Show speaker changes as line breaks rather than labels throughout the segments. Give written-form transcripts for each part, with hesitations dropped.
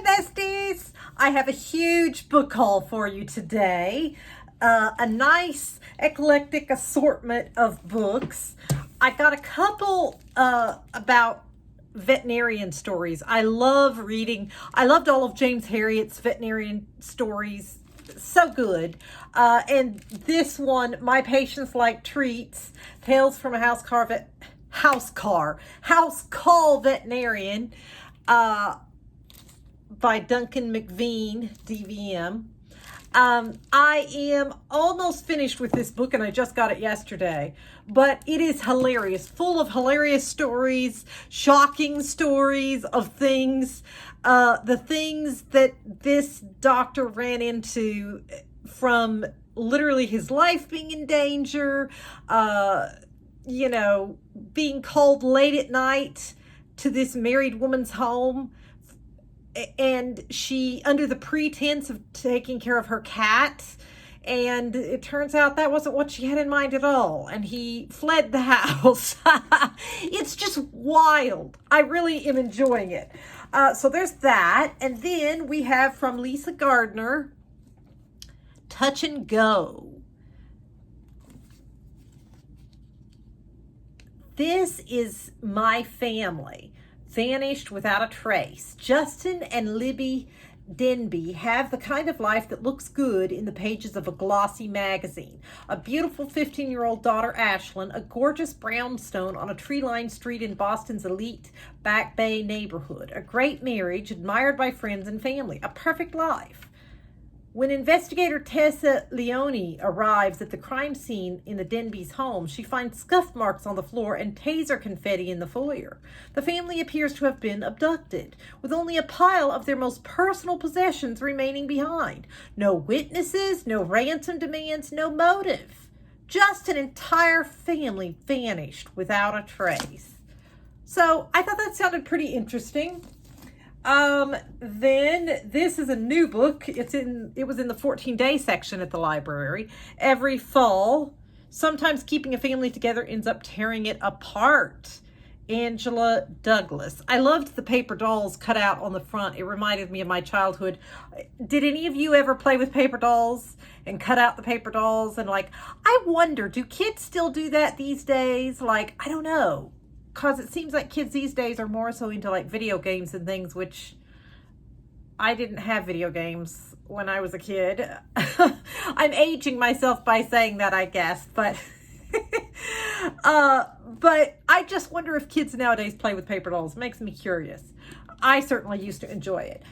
besties! I have a huge book haul for you today. A nice eclectic assortment of books. I got a couple about veterinarian stories. I love reading. I loved all of James Herriot's veterinarian stories. So good. And this one, My Patients Like Treats, Tales from a House Call Veterinarian, by Duncan McVean, DVM. I am almost finished with this book and I just got it yesterday, but it is hilarious, full of hilarious stories, shocking stories of things, the things that this doctor ran into, from literally his life being in danger, being called late at night to this married woman's home, and she, under the pretense of taking care of her cat, and it turns out that wasn't what she had in mind at all, and he fled the house. It's just wild. I really am enjoying it. So there's that. And then we have from Lisa Gardner, Touch and Go. This is My Family Vanished Without a Trace. Justin and Libby Denby have the kind of life that looks good in the pages of a glossy magazine. A beautiful 15-year-old daughter, Ashlyn, a gorgeous brownstone on a tree-lined street in Boston's elite Back Bay neighborhood, a great marriage admired by friends and family, a perfect life. When investigator Tessa Leone arrives at the crime scene in the Denby's home, she finds scuff marks on the floor and taser confetti in the foyer. The family appears to have been abducted, with only a pile of their most personal possessions remaining behind. No witnesses, no ransom demands, no motive. Just an entire family vanished without a trace. So I thought that sounded pretty interesting. Then this is a new book. It was in the 14-day section at the library. Every fall, sometimes keeping a family together ends up tearing it apart. Angela Douglas. I loved the paper dolls cut out on the front. It reminded me of my childhood. Did any of you ever play with paper dolls and cut out the paper dolls? And I wonder, do kids still do that these days? I don't know. Because it seems like kids these days are more so into video games and things, which I didn't have video games when I was a kid. I'm aging myself by saying that, I guess, but but I just wonder if kids nowadays play with paper dolls. It makes me curious. I certainly used to enjoy it.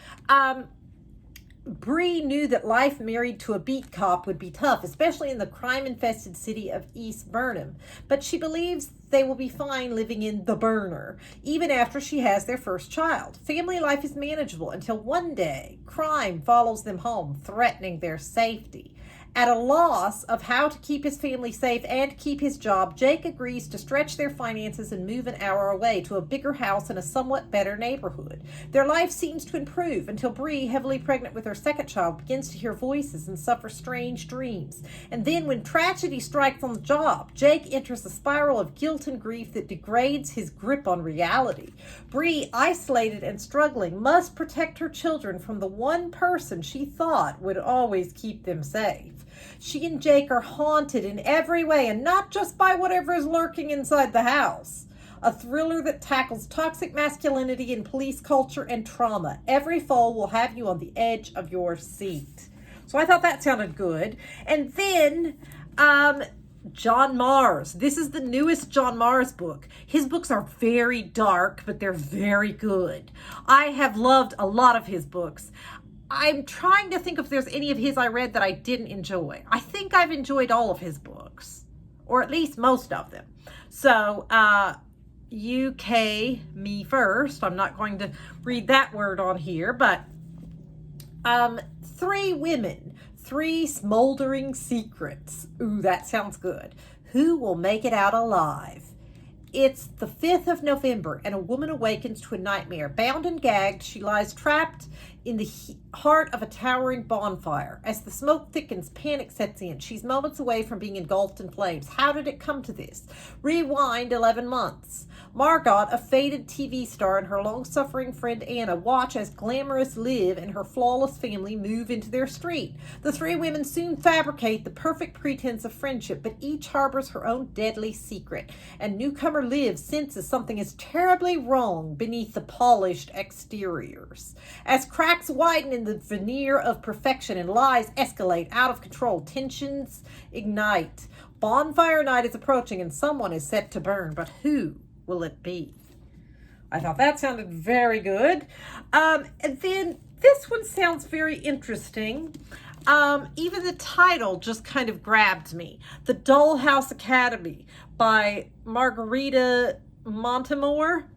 Bree knew that life married to a beat cop would be tough, especially in the crime-infested city of East Burnham. But she believes they will be fine living in the burner, even after she has their first child. Family life is manageable until one day, crime follows them home, threatening their safety. At a loss of how to keep his family safe and keep his job, Jake agrees to stretch their finances and move an hour away to a bigger house in a somewhat better neighborhood. Their life seems to improve until Bree, heavily pregnant with her second child, begins to hear voices and suffer strange dreams. And then when tragedy strikes on the job, Jake enters a spiral of guilt and grief that degrades his grip on reality. Bree, isolated and struggling, must protect her children from the one person she thought would always keep them safe. She and Jake are haunted in every way, and not just by whatever is lurking inside the house. A thriller that tackles toxic masculinity and police culture and trauma. Every fall will have you on the edge of your seat. So I thought that sounded good. And then John Mars. This is the newest John Mars book. His books are very dark, but they're very good. I have loved a lot of his books. I'm trying to think if there's any of his I read that I didn't enjoy. I think I've enjoyed all of his books, or at least most of them. So, UK Me First. I'm not going to read that word on here, but 3 Women, 3 Smoldering Secrets. Ooh, that sounds good. Who will make it out alive? It's the 5th of November, and a woman awakens to a nightmare. Bound and gagged, she lies trapped in the heart of a towering bonfire. As the smoke thickens, panic sets in. She's moments away from being engulfed in flames. How did it come to this? Rewind 11 months. Margot, a faded TV star, and her long-suffering friend Anna watch as glamorous Liv and her flawless family move into their street. The three women soon fabricate the perfect pretense of friendship, but each harbors her own deadly secret, and newcomer Liv senses something is terribly wrong beneath the polished exteriors. As cracks widen in the veneer of perfection and lies escalate out of control, tensions ignite. Bonfire night is approaching and someone is set to burn, but who will it be? I thought that sounded very good. And then this one sounds very interesting. Even the title just kind of grabbed me. The Dollhouse Academy by Margarita Montemore.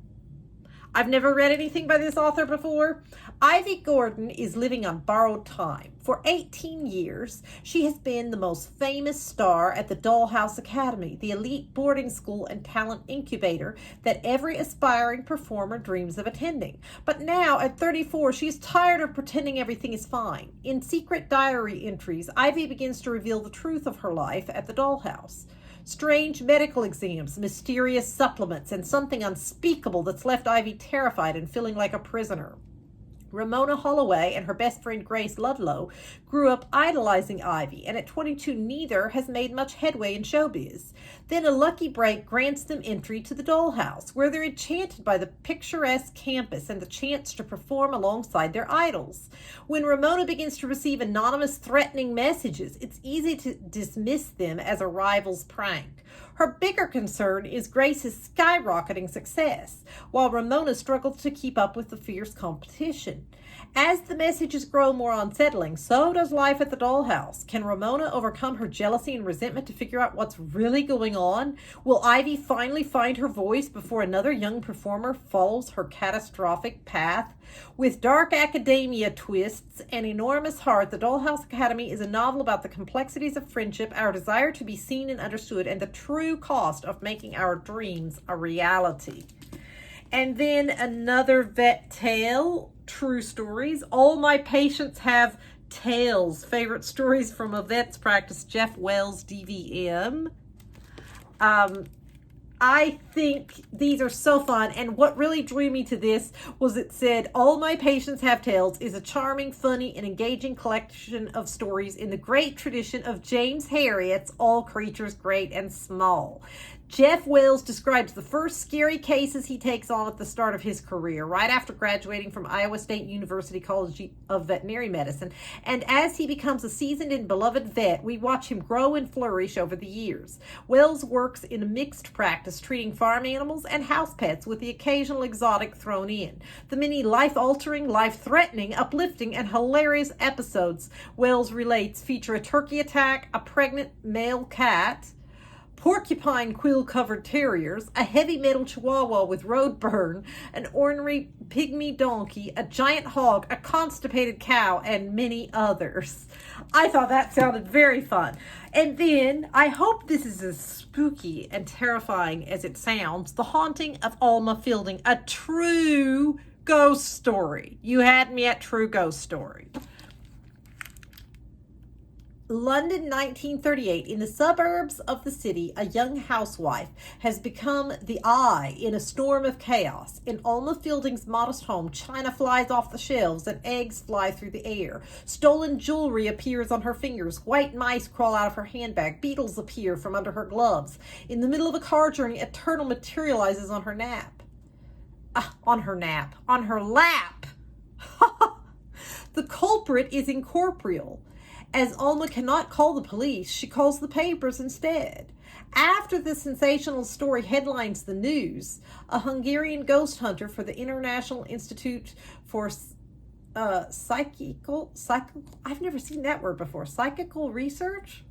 I've never read anything by this author before. Ivy Gordon is living on borrowed time. For 18 years, she has been the most famous star at the Dollhouse Academy, the elite boarding school and talent incubator that every aspiring performer dreams of attending. But now, at 34, she's tired of pretending everything is fine. In secret diary entries, Ivy begins to reveal the truth of her life at the Dollhouse. Strange medical exams, mysterious supplements, and something unspeakable that's left Ivy terrified and feeling like a prisoner. Ramona Holloway and her best friend Grace Ludlow grew up idolizing Ivy, and at 22 neither has made much headway in showbiz. Then a lucky break grants them entry to the Dollhouse, where they're enchanted by the picturesque campus and the chance to perform alongside their idols. When Ramona begins to receive anonymous threatening messages, it's easy to dismiss them as a rival's prank. Her bigger concern is Grace's skyrocketing success, while Ramona struggles to keep up with the fierce competition. As the messages grow more unsettling, so does life at the Dollhouse. Can Ramona overcome her jealousy and resentment to figure out what's really going on? Will Ivy finally find her voice before another young performer follows her catastrophic path? With dark academia twists and enormous heart, The Dollhouse Academy is a novel about the complexities of friendship, our desire to be seen and understood, and the true cost of making our dreams a reality. And then another vet tale, True Stories. All My Patients Have Tales. Favorite stories from a vet's practice, Jeff Wells, DVM. I think these are so fun, and what really drew me to this was it said, All My Patients Have Tales is a charming, funny, and engaging collection of stories in the great tradition of James Herriot's All Creatures Great and Small. Jeff Wells describes the first scary cases he takes on at the start of his career, right after graduating from Iowa State University College of Veterinary Medicine. And as he becomes a seasoned and beloved vet, we watch him grow and flourish over the years. Wells works in a mixed practice, treating farm animals and house pets with the occasional exotic thrown in. The many life-altering, life-threatening, uplifting, and hilarious episodes Wells relates feature a turkey attack, a pregnant male cat, porcupine quill-covered terriers, a heavy metal chihuahua with road burn, an ornery pygmy donkey, a giant hog, a constipated cow, and many others. I thought that sounded very fun. And then, I hope this is as spooky and terrifying as it sounds, The Haunting of Alma Fielding, a true ghost story. You had me at true ghost story. London, 1938. In the suburbs of the city, a young housewife has become the eye in a storm of chaos. In Alma Fielding's modest home, china flies off the shelves and eggs fly through the air. Stolen jewelry appears on her fingers. White mice crawl out of her handbag. Beetles appear from under her gloves. In the middle of a car journey, a turtle materializes on her lap. On her lap. The culprit is incorporeal. As Alma cannot call the police, she calls the papers instead. After the sensational story headlines the news, a Hungarian ghost hunter for the International Institute for Psychical, I've never seen that word before, psychical research,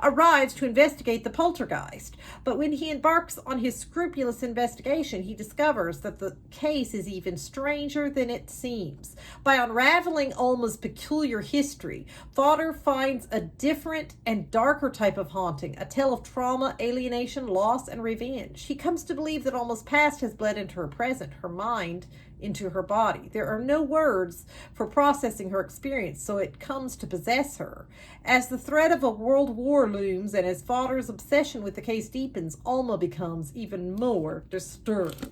arrives to investigate the poltergeist. But when he embarks on his scrupulous investigation, he discovers that the case is even stranger than it seems. By unraveling Alma's peculiar history, Fodder finds a different and darker type of haunting, a tale of trauma, alienation, loss, and revenge. He comes to believe that Alma's past has bled into her present. Her mind into her body. There are no words for processing her experience, so it comes to possess her. As the threat of a world war looms and as Fodder's obsession with the case deepens, Alma becomes even more disturbed.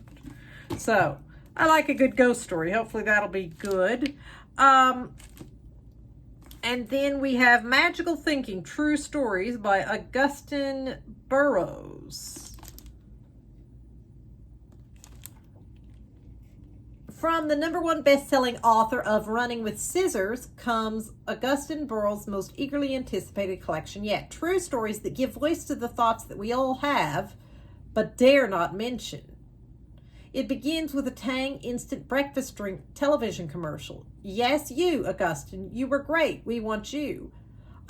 So, I like a good ghost story. Hopefully that'll be good. And then we have Magical Thinking, True Stories by Augustine Burroughs. From the #1 best-selling author of Running with Scissors comes Augustine Burroughs' most eagerly anticipated collection yet. True stories that give voice to the thoughts that we all have, but dare not mention. It begins with a Tang instant breakfast drink television commercial. Yes, you, Augustine, you were great. We want you.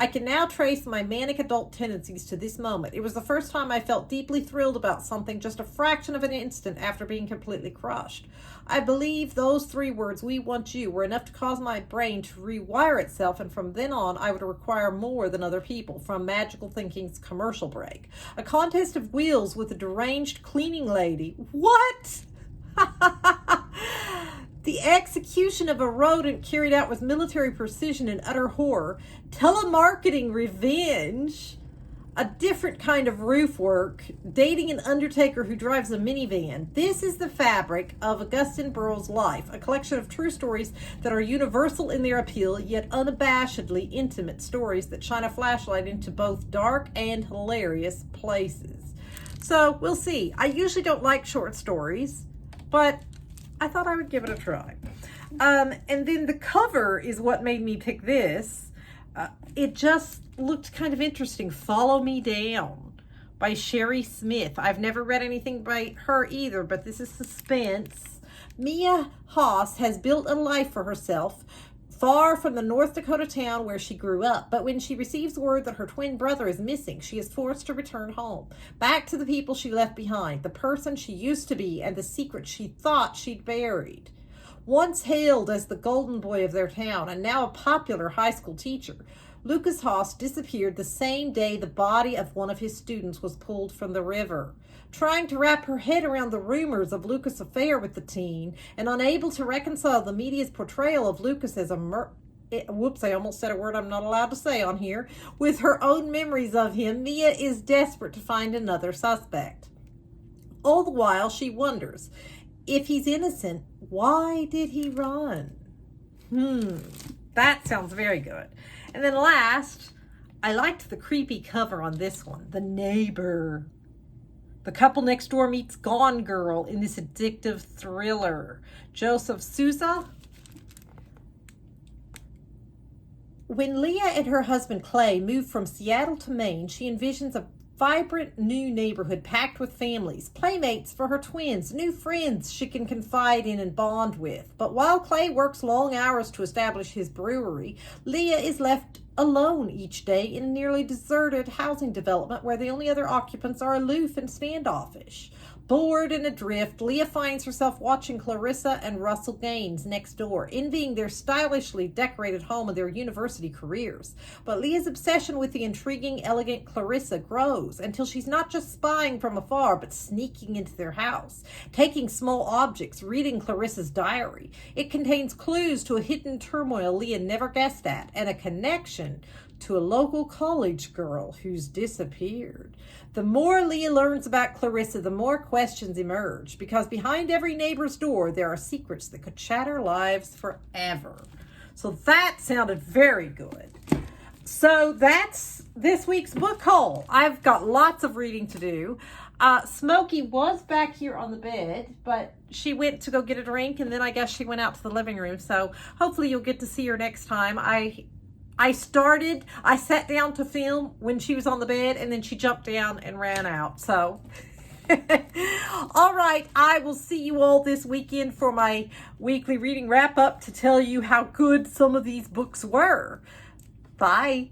I can now trace my manic adult tendencies to this moment. It was the first time I felt deeply thrilled about something just a fraction of an instant after being completely crushed. I believe those 3 words, we want you, were enough to cause my brain to rewire itself, and from then on I would require more than other people. From Magical Thinking's commercial break. A contest of wheels with a deranged cleaning lady. What? The execution of a rodent carried out with military precision and utter horror. Telemarketing revenge. A different kind of roof work. Dating an undertaker who drives a minivan. This is the fabric of Augustine Burroughs' life. A collection of true stories that are universal in their appeal, yet unabashedly intimate stories that shine a flashlight into both dark and hilarious places. So, we'll see. I usually don't like short stories, but I thought I would give it a try. And then the cover is what made me pick this. It just looked kind of interesting. Follow Me Down by Sherry Smith. I've never read anything by her either, but this is suspense. Mia Haas has built a life for herself far from the North Dakota town where she grew up. But when she receives word that her twin brother is missing, she is forced to return home, back to the people she left behind, the person she used to be, and the secret she thought she'd buried. Once hailed as the golden boy of their town and now a popular high school teacher, Lucas Haas disappeared the same day the body of one of his students was pulled from the river. Trying to wrap her head around the rumors of Lucas' affair with the teen and unable to reconcile the media's portrayal of Lucas as whoops, I almost said a word I'm not allowed to say on here, with her own memories of him, Mia is desperate to find another suspect. All the while, she wonders, if he's innocent, why did he run? That sounds very good. And then last, I liked the creepy cover on this one, The Neighbor. The couple next door meets Gone Girl in this addictive thriller. Joseph Souza. When Leah and her husband Clay move from Seattle to Maine, she envisions a vibrant new neighborhood packed with families, playmates for her twins, new friends she can confide in and bond with. But while Clay works long hours to establish his brewery, Leah is left alone each day in a nearly deserted housing development where the only other occupants are aloof and standoffish. Bored and adrift, Leah finds herself watching Clarissa and Russell Gaines next door, envying their stylishly decorated home and their university careers. But Leah's obsession with the intriguing, elegant Clarissa grows until she's not just spying from afar, but sneaking into their house, taking small objects, reading Clarissa's diary. It contains clues to a hidden turmoil Leah never guessed at, and a connection to a local college girl who's disappeared. The more Leah learns about Clarissa, the more questions emerge, because behind every neighbor's door, there are secrets that could shatter lives forever. So that sounded very good. So that's this week's book haul. I've got lots of reading to do. Smokey was back here on the bed, but she went to go get a drink, and then I guess she went out to the living room. So hopefully you'll get to see her next time. I sat down to film when she was on the bed, and then she jumped down and ran out. So, all right, I will see you all this weekend for my weekly reading wrap up to tell you how good some of these books were. Bye.